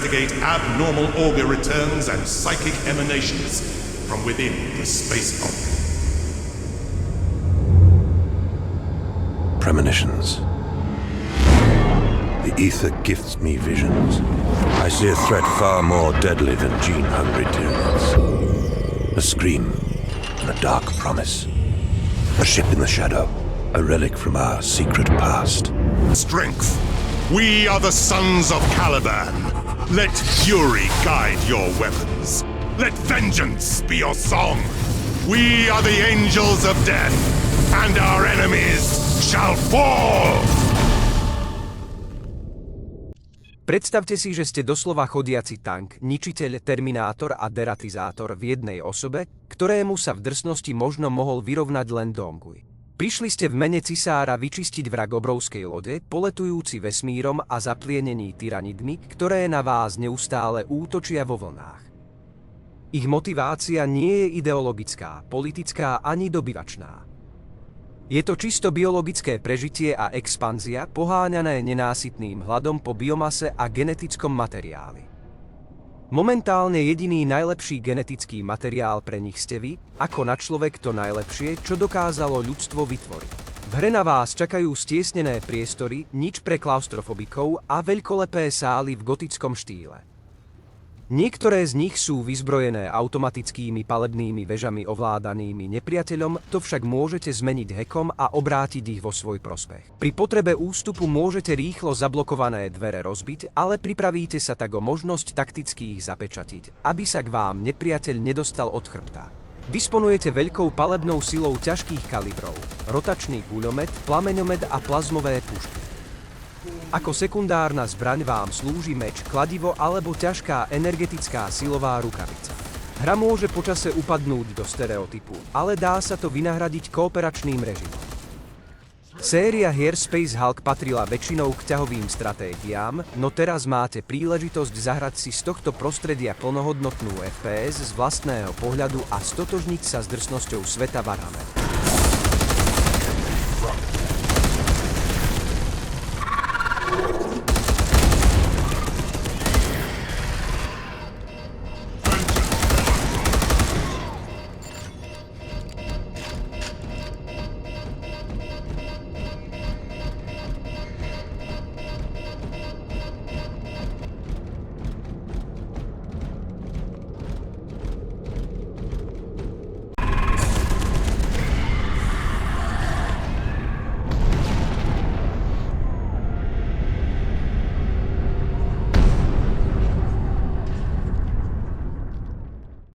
investigate abnormal auger returns and psychic emanations from within the space hulk. Premonitions. The ether gifts me visions. I see a threat far more deadly than gene-hungry tyranids. A scream and a dark promise. A ship in the shadow. A relic from our secret past. Strength. We are the sons of Caliban. Let fury guide your weapons. Let vengeance be your song. We are the angels of death, and our enemies shall fall! Predstavte si, že ste doslova chodiaci tank, ničiteľ, terminátor a deratizátor v jednej osobe, ktorému sa v drsnosti možno mohol vyrovnať len Dongui. Prišli ste v mene cisára vyčistiť vrag obrovskej lode, poletujúci vesmírom a zaplienení tyranidmi, ktoré na vás neustále útočia vo vlnách. Ich motivácia nie je ideologická, politická ani dobyvačná. Je to čisto biologické prežitie a expanzia, poháňané nenásytným hladom po biomase a genetickom materiáli. Momentálne jediný najlepší genetický materiál pre nich ste vy, ako na človek to najlepšie, čo dokázalo ľudstvo vytvoriť. V hre na vás čakajú stiesnené priestory, nič pre klaustrofobikov a veľkolepé sály v gotickom štýle. Niektoré z nich sú vyzbrojené automatickými palebnými vežami ovládanými nepriateľom, to však môžete zmeniť hekom a obrátiť ich vo svoj prospech. Pri potrebe ústupu môžete rýchlo zablokované dvere rozbiť, ale pripravíte sa tak o možnosť takticky ich zapečatiť, aby sa k vám nepriateľ nedostal od chrbta. Disponujete veľkou palebnou silou ťažkých kalibrov, rotačný guľomet, plameňomet a plazmové pušky. Ako sekundárna zbraň vám slúži meč, kladivo alebo ťažká energetická silová rukavica. Hra môže počase upadnúť do stereotypu, ale dá sa to vynahradiť kooperačným režimom. Séria hier Space Hulk patrila väčšinou k ťahovým stratégiám, no teraz máte príležitosť zahrať si z tohto prostredia plnohodnotnú FPS z vlastného pohľadu a stotožniť sa s drsnosťou sveta Warhammer.